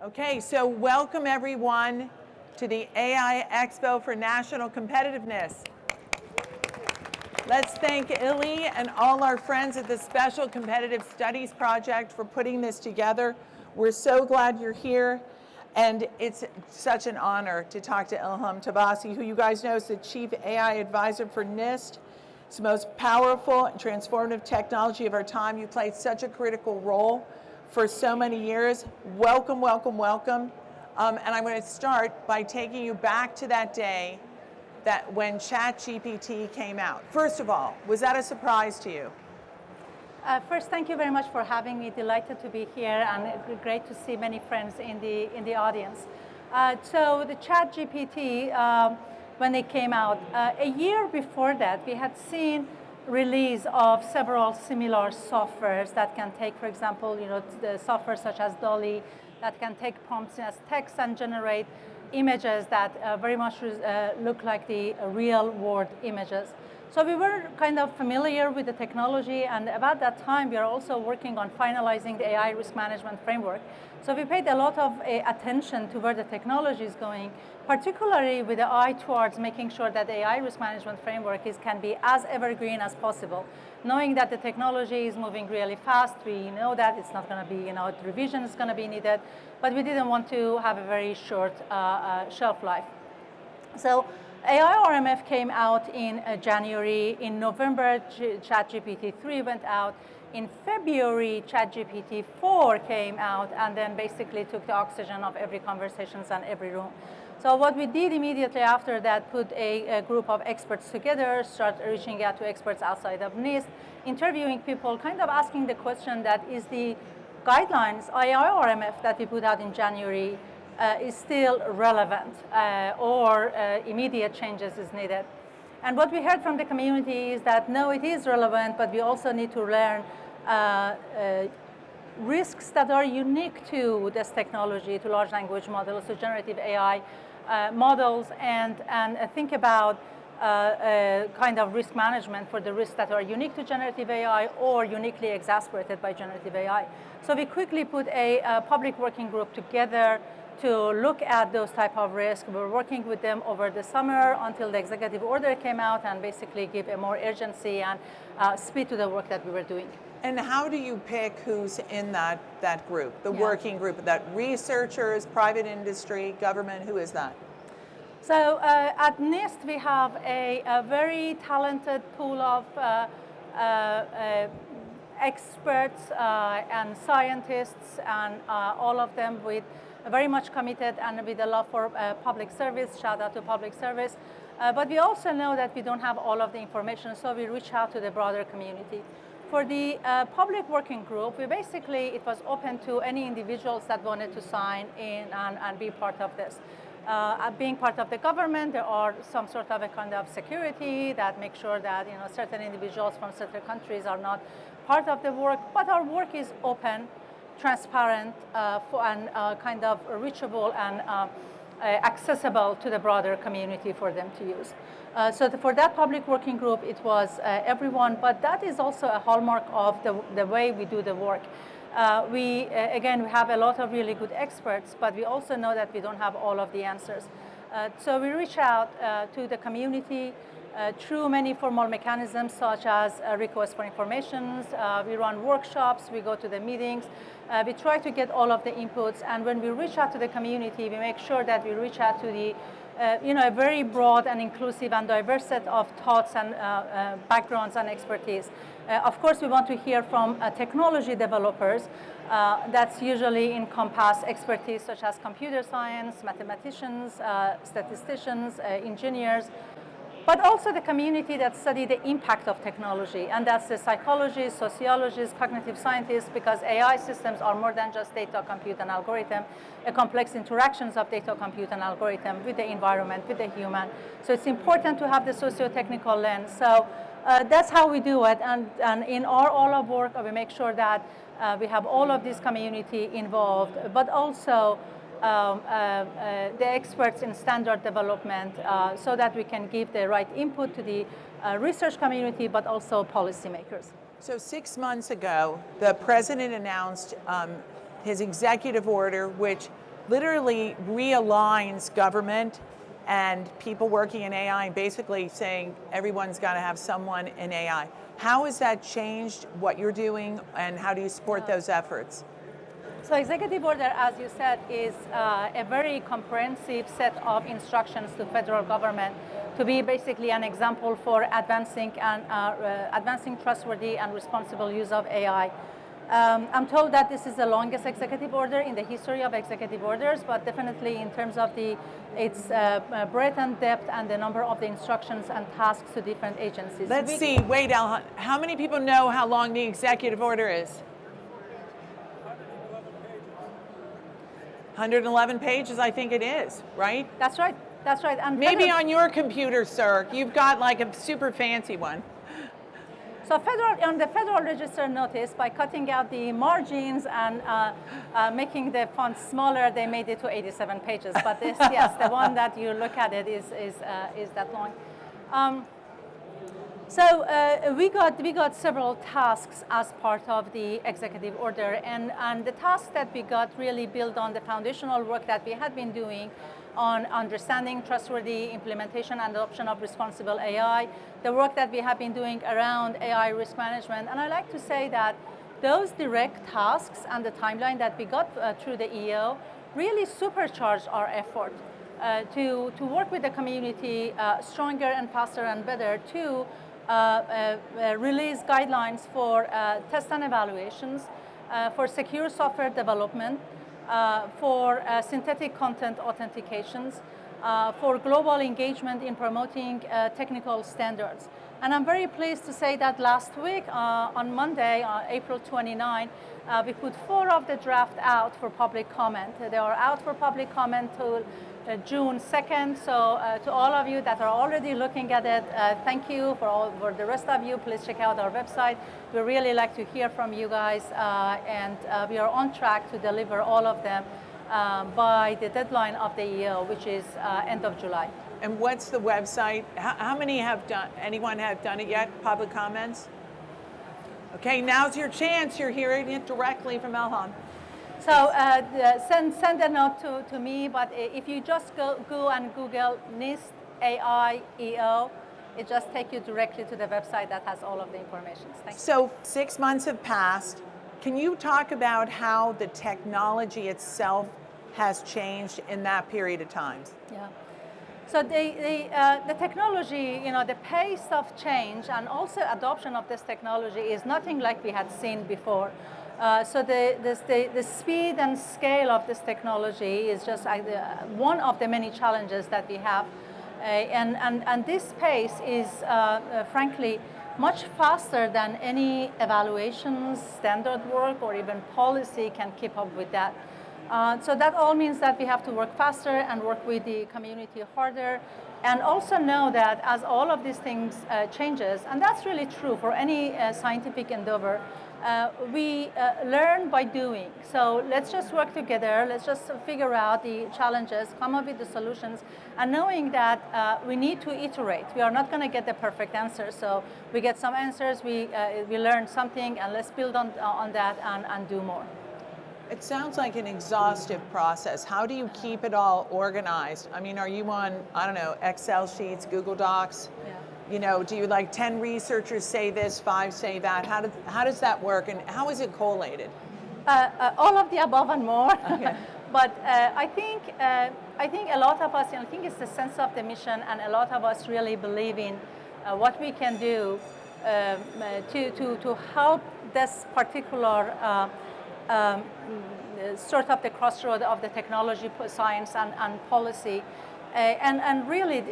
Okay, so welcome everyone to the AI Expo for National Competitiveness. Let's thank Illy and all our friends at the Special Competitive Studies Project for putting this together. We're so glad you're here, and it's such an honor to talk to Elham Tabassi, who you guys know is the Chief AI Advisor for NIST. It's the most powerful and transformative technology of our time. You played such a critical role for so many years. Welcome, welcome, welcome. And I'm going to start by taking you back to that day that when ChatGPT came out. First of all, was that a surprise to you? First, thank you very much for having me. Delighted to be here, and great to see many friends in the audience. So the ChatGPT, when it came out, a year before that, we had seen release of several similar softwares that can take, for example, the software such as Dolly that can take prompts as text and generate images that very much look like the real world images. So we were kind of familiar with the technology, and about that time we are also working on finalizing the AI risk management framework. So we paid a lot of attention to where the technology is going, particularly with the eye towards making sure that the AI risk management framework can be as evergreen as possible. Knowing that the technology is moving really fast, we know that it's not going to be, revision is going to be needed, but we didn't want to have a very short shelf life. So AI RMF came out in January. In November, ChatGPT 3 went out. In February, ChatGPT 4 came out, and then basically took the oxygen of every conversations and every room. So what we did immediately after that, put a group of experts together, start reaching out to experts outside of NIST, interviewing people, kind of asking the question that is the guidelines, AI RMF that we put out in January, is still relevant, or immediate changes is needed. And what we heard from the community is that no, it is relevant, but we also need to learn risks that are unique to this technology, to large language models, to generative AI models, and think about kind of risk management for the risks that are unique to generative AI or uniquely exacerbated by generative AI. So we quickly put a public working group together to look at those type of risks. We were working with them over the summer until the executive order came out and basically give a more urgency and speed to the work that we were doing. And how do you pick who's in that group, the working group? That researchers, private industry, government, who is that? So at NIST, we have a very talented pool of experts and scientists, and all of them with very much committed and with a love for public service. Shout out to public service. But we also know that we don't have all of the information, so we reach out to the broader community. For the public working group, it was open to any individuals that wanted to sign in and be part of this. Being part of the government, there are some sort of a kind of security that makes sure that certain individuals from certain countries are not part of the work, but our work is open, transparent, and kind of reachable and accessible to the broader community for them to use. So for that public working group, it was everyone, but that is also a hallmark of the way we do the work. We have a lot of really good experts, but we also know that we don't have all of the answers. So we reach out to the community through many formal mechanisms, such as requests for information. We run workshops, we go to the meetings, we try to get all of the inputs, and when we reach out to the community, we make sure that we reach out to the a very broad and inclusive and diverse set of thoughts and backgrounds and expertise. Of course, we want to hear from technology developers. That's usually encompass expertise such as computer science, mathematicians, statisticians, engineers, but also the community that study the impact of technology, and that's the psychologists, sociologists, cognitive scientists, because AI systems are more than just data, compute, and algorithm, a complex interactions of data, compute, and algorithm with the environment, with the human. So it's important to have the socio-technical lens. So that's how we do it, and in all our work, we make sure that we have all of this community involved, but also the experts in standard development so that we can give the right input to the research community, but also policymakers. So 6 months ago, the president announced his executive order, which literally realigns government and people working in AI, basically saying everyone's got to have someone in AI. How has that changed what you're doing, and how do you support those efforts? So executive order, as you said, is a very comprehensive set of instructions to federal government to be basically an example for advancing trustworthy and responsible use of AI. I'm told that this is the longest executive order in the history of executive orders, but definitely in terms of its breadth and depth and the number of the instructions and tasks to different agencies. Let's see, wait, Elham, how many people know how long the executive order is? 111 pages, I think it is, right? That's right, that's right. And maybe on your computer, sir, you've got like a super fancy one. So on the Federal Register notice, by cutting out the margins and making the font smaller, they made it to 87 pages. But this, yes, the one that you look at it is that long. So we got several tasks as part of the executive order, and the tasks that we got really build on the foundational work that we had been doing on understanding trustworthy implementation and adoption of responsible AI, the work that we have been doing around AI risk management. And I like to say that those direct tasks and the timeline that we got through the EO really supercharged our effort to work with the community stronger and faster and better to release guidelines for test and evaluations, for secure software development, for synthetic content authentications, for global engagement in promoting technical standards. And I'm very pleased to say that last week, on Monday, April 29, we put 4 of the draft out for public comment. They are out for public comment till June 2nd. So to all of you that are already looking at it, thank you. For the rest of you, please check out our website. We really like to hear from you guys, and we are on track to deliver all of them by the deadline of the EO, which is end of July. And what's the website? How many have done, anyone have done it yet, public comments? Okay, now's your chance. You're hearing it directly from Elham. So send a note to me, but if you just go and Google NIST AI EO, it just takes you directly to the website that has all of the information. Thank you. So 6 months have passed. Can you talk about how the technology itself has changed in that period of time? Yeah. So the technology, the pace of change and also adoption of this technology is nothing like we had seen before. So the speed and scale of this technology is just one of the many challenges that we have. And this pace is, frankly, much faster than any evaluations, standard work, or even policy can keep up with that. So that all means that we have to work faster and work with the community harder, and also know that as all of these things changes, and that's really true for any scientific endeavor, we learn by doing. So let's just work together. Let's just figure out the challenges, come up with the solutions, and knowing that we need to iterate. We are not going to get the perfect answer. So we get some answers, we learn something, and let's build on that and do more. It sounds like an exhaustive process. How do you keep it all organized? I mean, are you on, I don't know, Excel sheets, Google Docs? Yeah. Do you like 10 researchers say this, 5 say that? How does that work, and how is it collated? All of the above and more. Okay. But I think a lot of us, I think it's the sense of the mission, and a lot of us really believe in what we can do to help this particular sort of the crossroad of the technology, science, and policy. And really,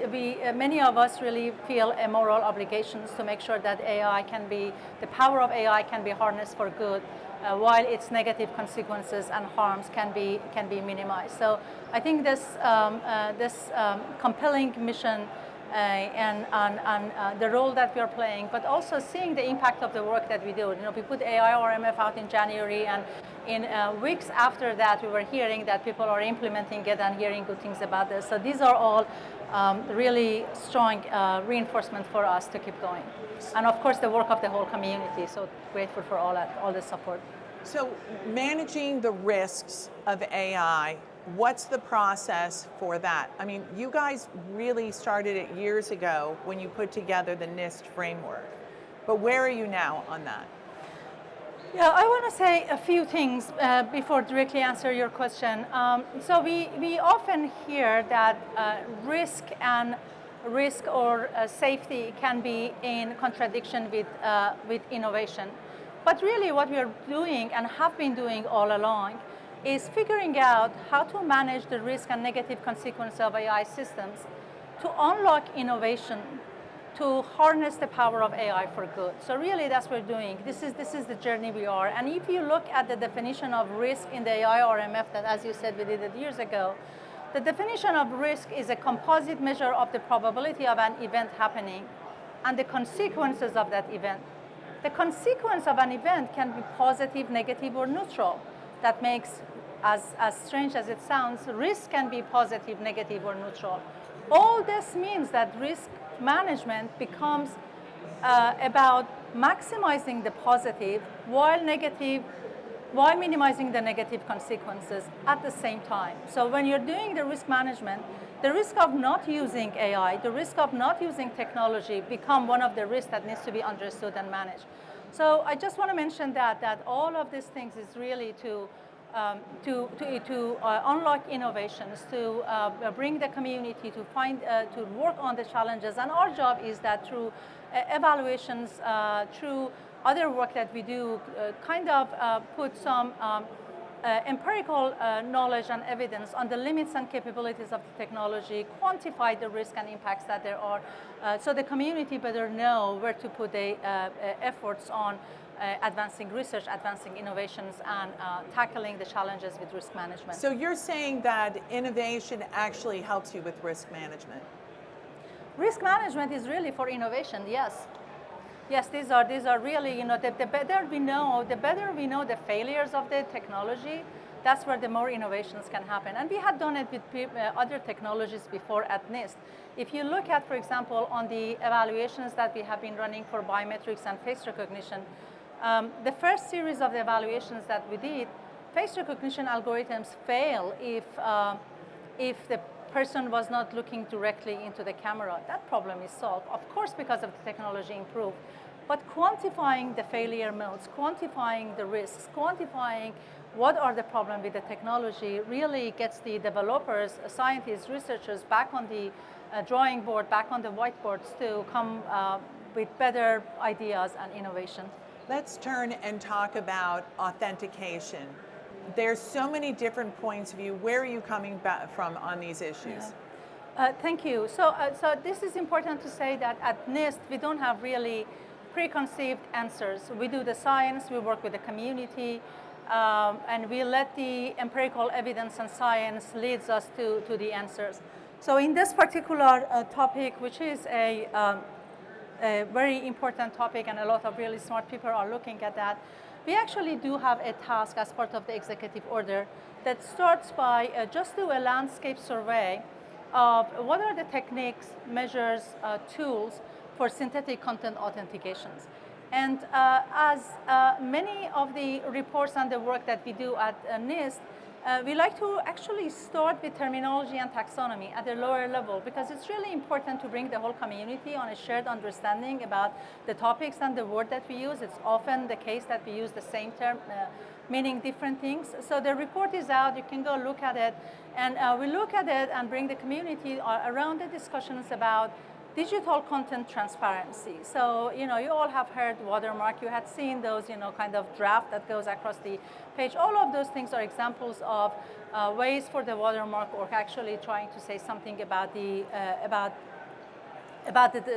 many of us really feel a moral obligations to make sure that the power of AI can be harnessed for good, while its negative consequences and harms can be minimized. So I think this compelling mission and the role that we are playing, but also seeing the impact of the work that we do. We put AI RMF out in January, and in weeks after that, we were hearing that people are implementing it and hearing good things about this. So these are all really strong reinforcement for us to keep going. And of course, the work of the whole community. So grateful for all the support. So managing the risks of AI what's the process for that? I mean, you guys really started it years ago when you put together the NIST framework, but where are you now on that? Yeah, I want to say a few things before directly answer your question. So we often hear that risk or safety can be in contradiction with innovation. But really what we are doing and have been doing all along is figuring out how to manage the risk and negative consequences of AI systems to unlock innovation, to harness the power of AI for good. So really that's what we're doing. This is the journey we are. And if you look at the definition of risk in the AI RMF that, as you said, we did it years ago, the definition of risk is a composite measure of the probability of an event happening and the consequences of that event. The consequence of an event can be positive, negative, or neutral. That makes, as strange as it sounds, risk can be positive, negative, or neutral. All this means that risk management becomes about maximizing the positive while minimizing the negative consequences at the same time. So when you're doing the risk management, the risk of not using AI, the risk of not using technology become one of the risks that needs to be understood and managed. So I just want to mention that all of these things is really to unlock innovations, to bring the community to work on the challenges. And our job is that through evaluations, through other work that we do, put some empirical knowledge and evidence on the limits and capabilities of the technology, quantify the risk and impacts that there are, so the community better know where to put the efforts on advancing research, advancing innovations, and tackling the challenges with risk management. So you're saying that innovation actually helps you with risk management? Risk management is really for innovation, yes. Yes, these are really, the better we know the failures of the technology, that's where the more innovations can happen. And we had done it with other technologies before at NIST. If you look at, for example, on the evaluations that we have been running for biometrics and face recognition, the first series of the evaluations that we did, face recognition algorithms fail if the person was not looking directly into the camera. That problem is solved, of course, because of the technology improved. But quantifying the failure modes, quantifying the risks, quantifying what are the problems with the technology really gets the developers, scientists, researchers back on the drawing board, back on the whiteboards to come with better ideas and innovation. Let's turn and talk about authentication. There's so many different points of view. Where are you coming back from on these issues? Yeah. Thank you. So this is important to say that at NIST, we don't have really preconceived answers. We do the science, we work with the community, and we let the empirical evidence and science leads us to the answers. So in this particular topic, which is a very important topic and a lot of really smart people are looking at that, we actually do have a task as part of the executive order that starts by just do a landscape survey of what are the techniques, measures, tools for synthetic content authentications. And as many of the reports and the work that we do at NIST, we like to actually start with terminology and taxonomy at a lower level because it's really important to bring the whole community on a shared understanding about the topics and the word that we use. It's often the case that we use the same term, meaning different things. So the report is out, you can go look at it, and we look at it and bring the community around the discussions about digital content transparency. So, you all have heard watermark. You had seen those, kind of draft that goes across the page. All of those things are examples of ways for the watermark or actually trying to say something about the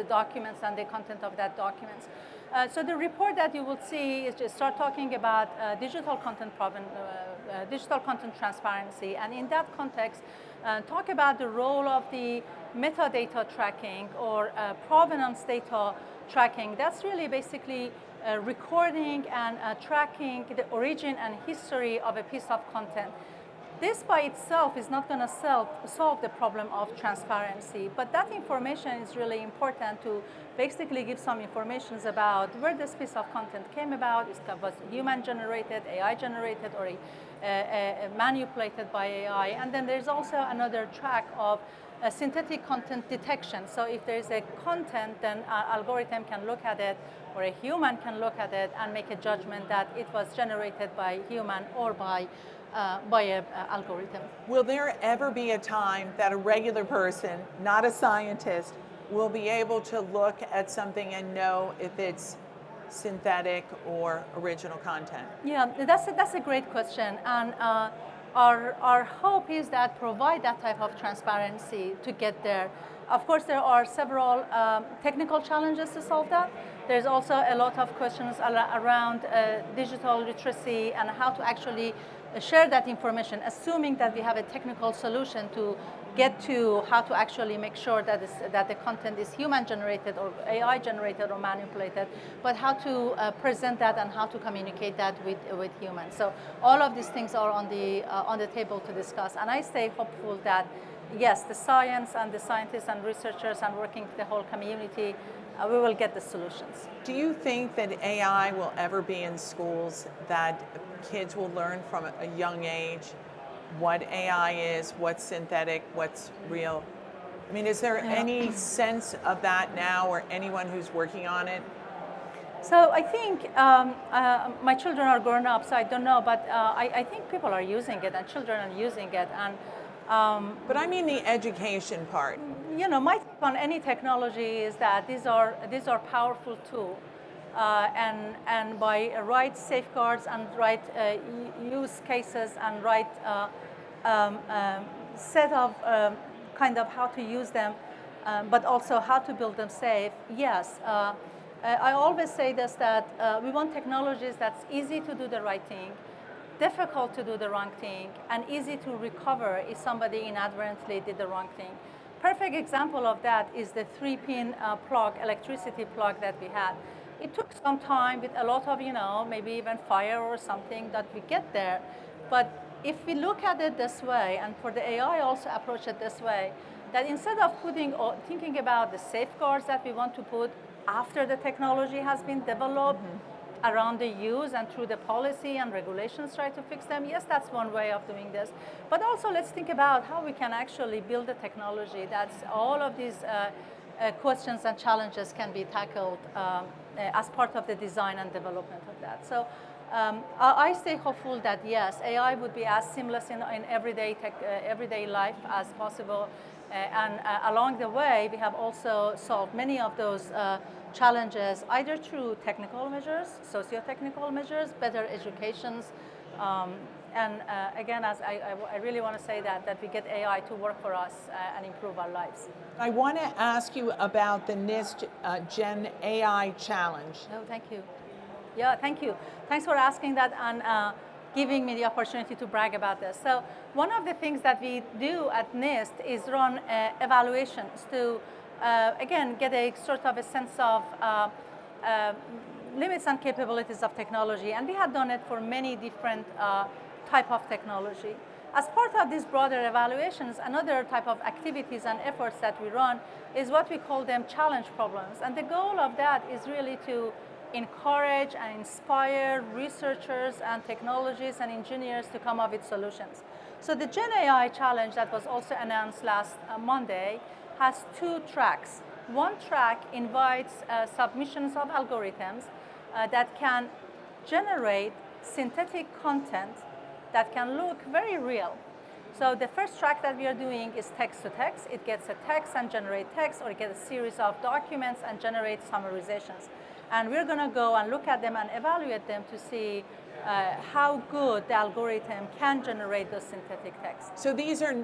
documents and the content of that documents. So the report that you will see is just start talking about digital content transparency, and in that context, talk about the role of the metadata tracking or provenance data tracking. That's really basically recording and tracking the origin and history of a piece of content. This by itself is not going to solve the problem of transparency, but that information is really important to basically give some information about where this piece of content came about. It was human generated, AI generated, or a manipulated by AI. And then there's also another track of synthetic content detection. So if there is a content, then an algorithm can look at it, or a human can look at it and make a judgment that it was generated by human or by an algorithm. Will there ever be a time that a regular person, not a scientist, will be able to look at something and know if it's synthetic or original content? Yeah, that's a great question. And our hope is that provide that type of transparency to get there. Of course, there are several technical challenges to solve that. There's also a lot of questions around digital literacy and how to actually share that information, assuming that we have a technical solution to get to how to actually make sure that the content is human generated or AI generated or manipulated, but how to present that and how to communicate that with humans. So all of these things are on the table to discuss. And I stay hopeful that yes, the science and the scientists and researchers and working with the whole community, we will get the solutions. Do you think that AI will ever be in schools, that kids will learn from a young age what AI is, what's synthetic, what's real? I mean, is there any sense of that now, or anyone who's working on it? So I think my children are grown up, so I don't know, but I think people are using it and children are using it. And but I mean the education part. You know, my take on any technology is that these are powerful tools, and by right safeguards and right use cases and right set of kind of how to use them, but also how to build them safe. Yes, I always say this, that we want technologies that's easy to do the right thing, difficult to do the wrong thing, and easy to recover if somebody inadvertently did the wrong thing. Perfect example of that is the 3-pin plug, electricity plug that we had. It took some time with a lot of, maybe even fire or something that we get there. But if we look at it this way, and for the AI also approach it this way, that instead of thinking about the safeguards that we want to put after the technology has been developed, around the use and through the policy and regulations try to fix them. Yes, that's one way of doing this. But also let's think about how we can actually build a technology that's all of these questions and challenges can be tackled as part of the design and development of that. So I stay hopeful that yes, AI would be as seamless in everyday life as possible. And along the way, we have also solved many of those challenges, either through technical measures, socio-technical measures, better educations, and again, as I really want to say that we get AI to work for us and improve our lives. I want to ask you about the NIST Gen AI Challenge. Oh, thank you. Yeah, thank you. Thanks for asking that and giving me the opportunity to brag about this. So one of the things that we do at NIST is run evaluations to, again, get a sort of a sense of limits and capabilities of technology. And we have done it for many different type of technology. As part of these broader evaluations, another type of activities and efforts that we run is what we call them challenge problems. And the goal of that is really to encourage and inspire researchers and technologists and engineers to come up with solutions. So the Gen AI Challenge that was also announced last Monday has 2 tracks. One track invites submissions of algorithms that can generate synthetic content that can look very real. So the first track that we are doing is text to text. It gets a text and generate text, or it gets a series of documents and generate summarizations. And we're going to go and look at them and evaluate them to see how good the algorithm can generate those synthetic texts. So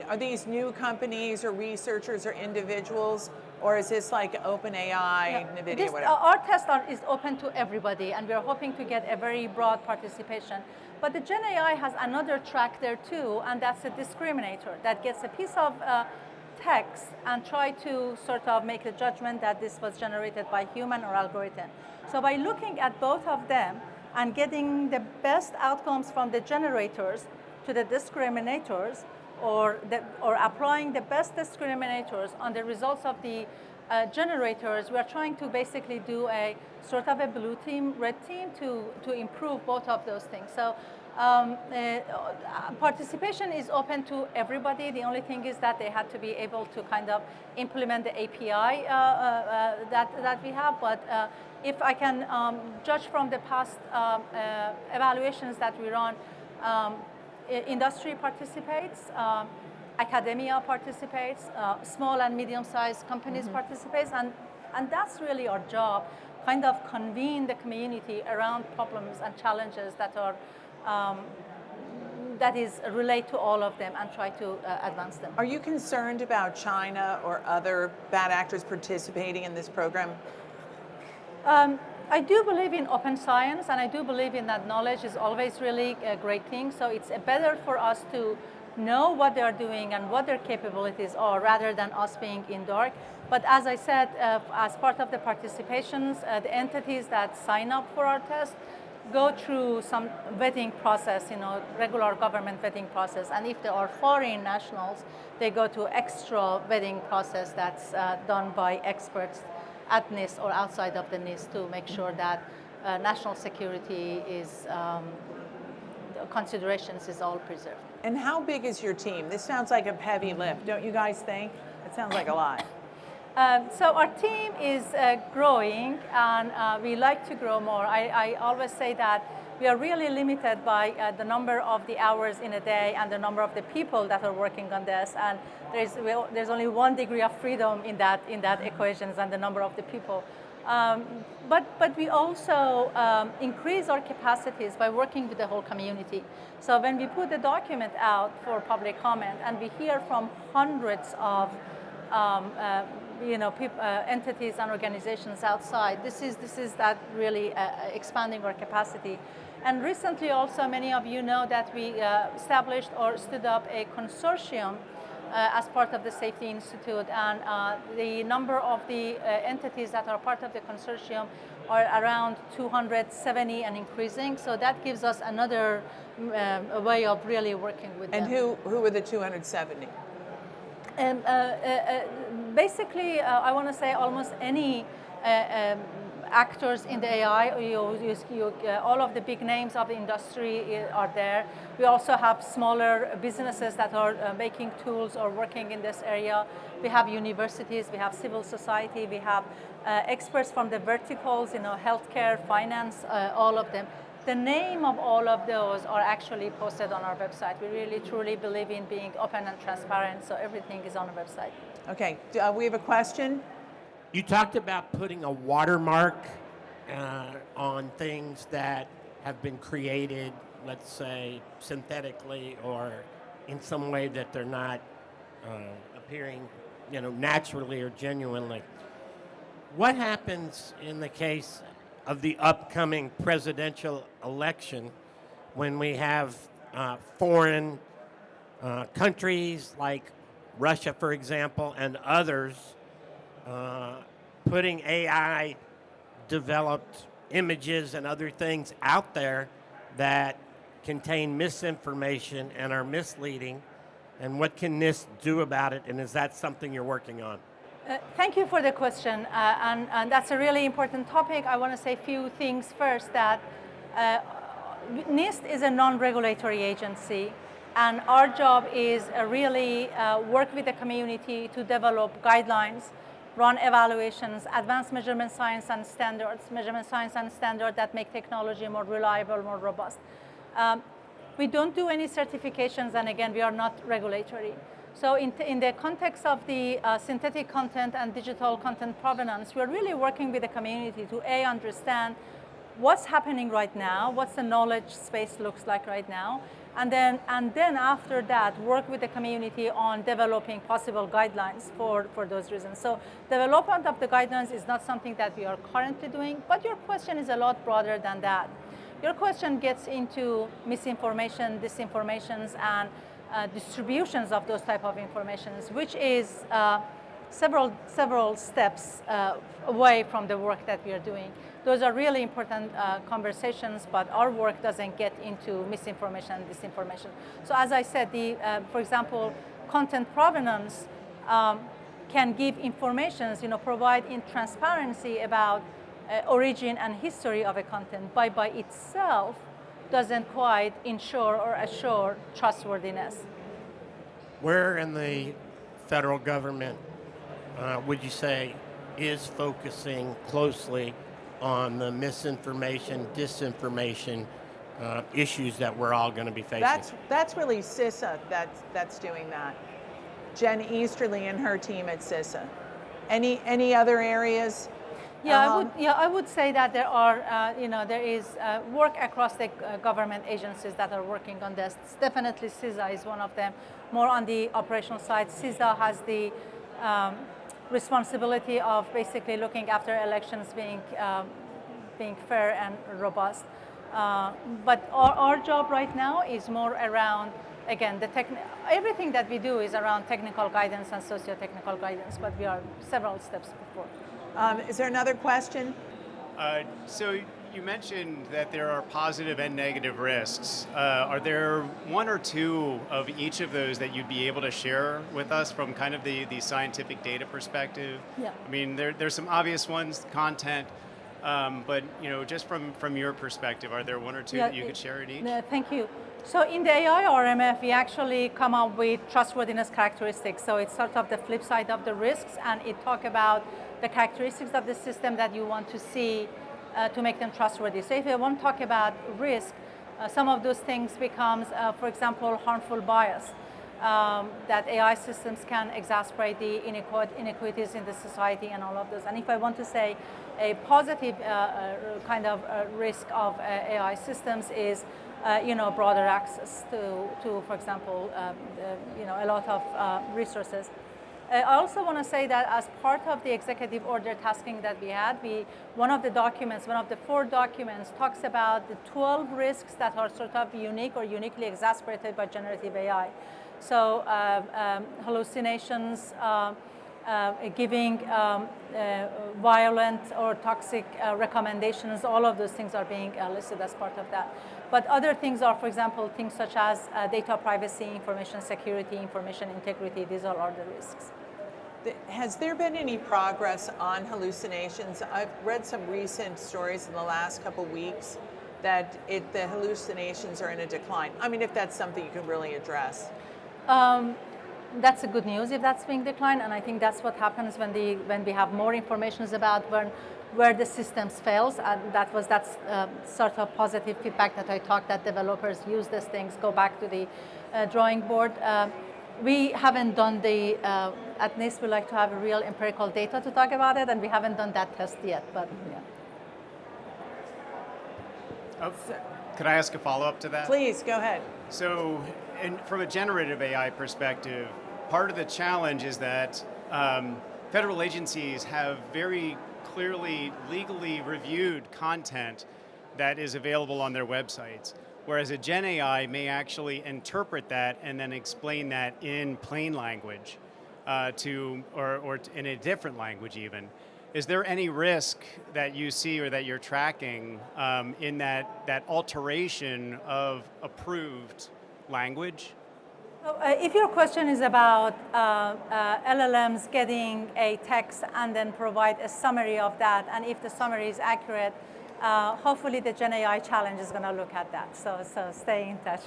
are these new companies or researchers or individuals, or is this like OpenAI, NVIDIA, whatever? Our test is open to everybody, and we're hoping to get a very broad participation. But the Gen AI has another track there too, and that's a discriminator that gets a piece of text and try to sort of make a judgment that this was generated by human or algorithm. So by looking at both of them and getting the best outcomes from the generators to the discriminators, or applying the best discriminators on the results of the generators, we are trying to basically do a sort of a blue team, red team to improve both of those things. So Participation is open to everybody. The only thing is that they had to be able to kind of implement the API that we have. But if I can judge from the past evaluations that we run, industry participates, academia participates, small and medium-sized companies participates, and that's really our job, kind of convene the community around problems and challenges that are that is relate to all of them and try to advance them. Are you concerned about China or other bad actors participating in this program? I do believe in open science, and I do believe in that knowledge is always really a great thing. So it's better for us to know what they're doing and what their capabilities are rather than us being in dark. But as I said, as part of the participations, the entities that sign up for our test go through some vetting process, regular government vetting process. And if they are foreign nationals, they go to extra vetting process that's done by experts at NIST or outside of the NIST to make sure that national security is considerations is all preserved. And how big is your team? This sounds like a heavy lift, don't you guys think? It sounds like a lot. So our team is growing, and we like to grow more. I always say that we are really limited by the number of the hours in a day and the number of the people that are working on this. And there's only one degree of freedom in that equations and the number of the people. But we also increase our capacities by working with the whole community. So when we put the document out for public comment, and we hear from hundreds of entities and organizations outside, this is that really expanding our capacity. And recently also, many of you know that we established or stood up a consortium as part of the Safety Institute, and the number of the entities that are part of the consortium are around 270 and increasing. So that gives us another way of really working with them. And who were the 270? Basically, I want to say almost any actors in the AI. All of the big names of the industry are there. We also have smaller businesses that are making tools or working in this area. We have universities, we have civil society, we have experts from the verticals, healthcare, finance, all of them. The name of all of those are actually posted on our website. We really, truly believe in being open and transparent, so everything is on our website. Okay, we have a question. You talked about putting a watermark on things that have been created, let's say, synthetically or in some way that they're not appearing, naturally or genuinely. What happens in the case of the upcoming presidential election when we have foreign countries like Russia, for example, and others putting AI developed images and other things out there that contain misinformation and are misleading? And what can NIST do about it? And is that something you're working on? Thank you for the question, and that's a really important topic. I want to say a few things first, that NIST is a non-regulatory agency, and our job is really work with the community to develop guidelines, run evaluations, advance measurement science and standards that make technology more reliable, more robust. We don't do any certifications, and again, we are not regulatory. So in the context of the synthetic content and digital content provenance, we're really working with the community to understand what's happening right now, what's the knowledge space looks like right now, and then after that, work with the community on developing possible guidelines for those reasons. So development of the guidelines is not something that we are currently doing, but your question is a lot broader than that. Your question gets into misinformation, disinformations, and distributions of those type of informations, which is several steps away from the work that we are doing. Those are really important conversations, but our work doesn't get into misinformation and disinformation. So as I said, for example, content provenance can give informations, provide in transparency about origin and history of a content. By itself, doesn't quite ensure or assure trustworthiness. Where in the federal government would you say is focusing closely on the misinformation, disinformation issues that we're all going to be facing? That's really CISA that's doing that. Jen Easterly and her team at CISA. Any other areas? I would say that there are, there is work across the government agencies that are working on this. Definitely CISA is one of them, more on the operational side. CISA has the responsibility of basically looking after elections being fair and robust. But our job right now is more around, again, everything that we do is around technical guidance and socio-technical guidance, but we are several steps before. Is there another question? So you mentioned that there are positive and negative risks. Are there one or two of each of those that you'd be able to share with us from kind of the scientific data perspective? Yeah. I mean, there's some obvious ones, content, but just from your perspective, are there one or two that you could share at each? Thank you. So in the AI RMF, we actually come up with trustworthiness characteristics. So it's sort of the flip side of the risks, and it talk about the characteristics of the system that you want to see to make them trustworthy. So if you want to talk about risk, some of those things becomes, for example, harmful bias, that AI systems can exacerbate the inequities in the society and all of those. And if I want to say a positive kind of risk of AI systems is, broader access to for example, a lot of resources. I also want to say that as part of the executive order tasking that we had, one of the 4 documents talks about the 12 risks that are sort of unique or uniquely exacerbated by generative AI. So hallucinations, giving violent or toxic recommendations, all of those things are being listed as part of that. But other things are, for example, things such as data privacy, information security, information integrity. These are all the risks. Has there been any progress on hallucinations? I've read some recent stories in the last couple weeks that the hallucinations are in a decline. I mean, if that's something you can really address. That's a good news if that's being declined, and I think that's what happens when we have more information about where the systems fails, and that's sort of positive feedback that I talked, that developers use these things, go back to the drawing board. We haven't done at NIST we like to have real empirical data to talk about it, and we haven't done that test yet, but yeah. Could I ask a follow-up to that? Please, go ahead. So, from a generative AI perspective, part of the challenge is that federal agencies have very clearly, legally reviewed content that is available on their websites, whereas a Gen AI may actually interpret that and then explain that in plain language or in a different language even. Is there any risk that you see or that you're tracking in that alteration of approved language? If your question is about LLMs getting a text and then provide a summary of that, and if the summary is accurate, hopefully the Gen AI challenge is going to look at that. So stay in touch.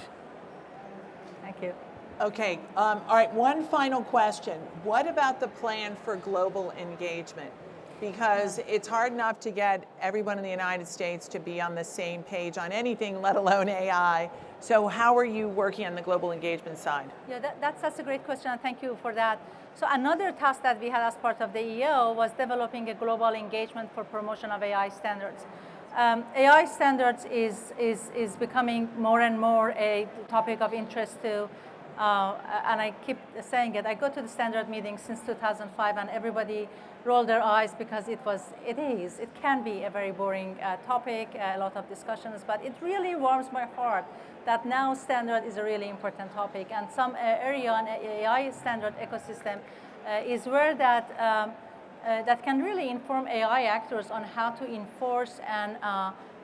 Thank you. Okay, all right, one final question. What about the plan for global engagement? Because it's hard enough to get everyone in the United States to be on the same page on anything, let alone AI. So how are you working on the global engagement side? Yeah, that's a great question, and thank you for that. So another task that we had as part of the EO was developing a global engagement for promotion of AI standards. AI standards is becoming more and more a topic of interest to, and I keep saying it, I go to the standard meeting since 2005 and everybody rolled their eyes because it can be a very boring topic, a lot of discussions, but it really warms my heart that now standard is a really important topic, and some area on AI standard ecosystem is where that can really inform AI actors on how to enforce and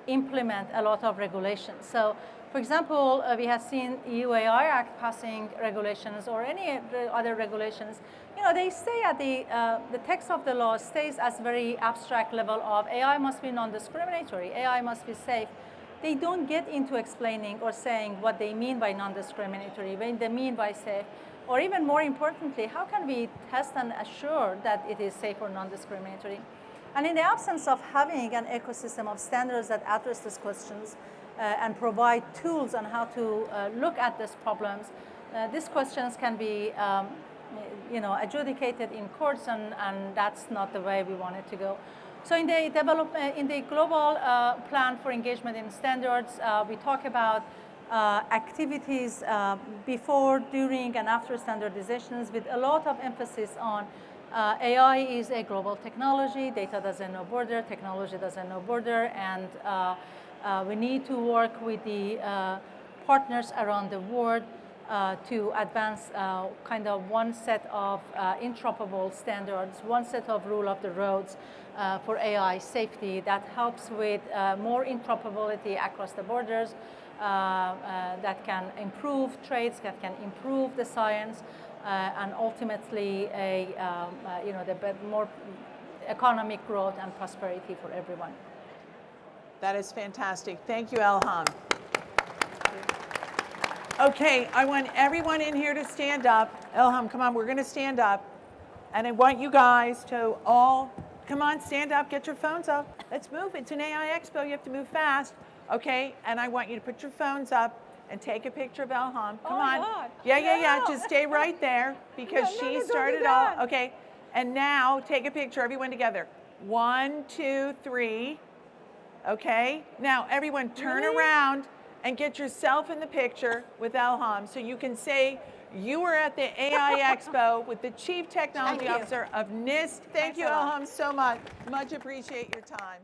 implement a lot of regulations. So, for example, we have seen EU AI Act passing regulations or any other regulations. They stay at the text of the law stays as very abstract level of AI must be non-discriminatory, AI must be safe. they don't get into explaining or saying what they mean by non-discriminatory, what they mean by safe, or even more importantly, how can we test and assure that it is safe or non-discriminatory? And in the absence of having an ecosystem of standards that address these questions and provide tools on how to look at these problems, these questions can be adjudicated in courts, and that's not the way we want it to go. So in the global plan for engagement in standards, we talk about activities before, during, and after standardizations with a lot of emphasis on AI is a global technology, data doesn't know border, technology doesn't know border, and we need to work with the partners around the world to advance kind of one set of interoperable standards, one set of rule of the roads for AI safety that helps with more interoperability across the borders, that can improve trades, that can improve the science, and ultimately the more economic growth and prosperity for everyone. That is fantastic. Thank you, Elham. Okay, I want everyone in here to stand up. Elham, come on, we're going to stand up. And I want you guys to all, come on, stand up, get your phones up. Let's move. It's an AI Expo. You have to move fast. Okay, and I want you to put your phones up and take a picture of Elham. Come on. God. Yeah. Just stay right there because she started all. Okay, and now take a picture, everyone together. 1, 2, 3. Okay, now everyone turn around and get yourself in the picture with Elham so you can say you were at the AI Expo with the Chief Technology Officer of NIST. Thank you, Elham, so much. Much appreciate your time.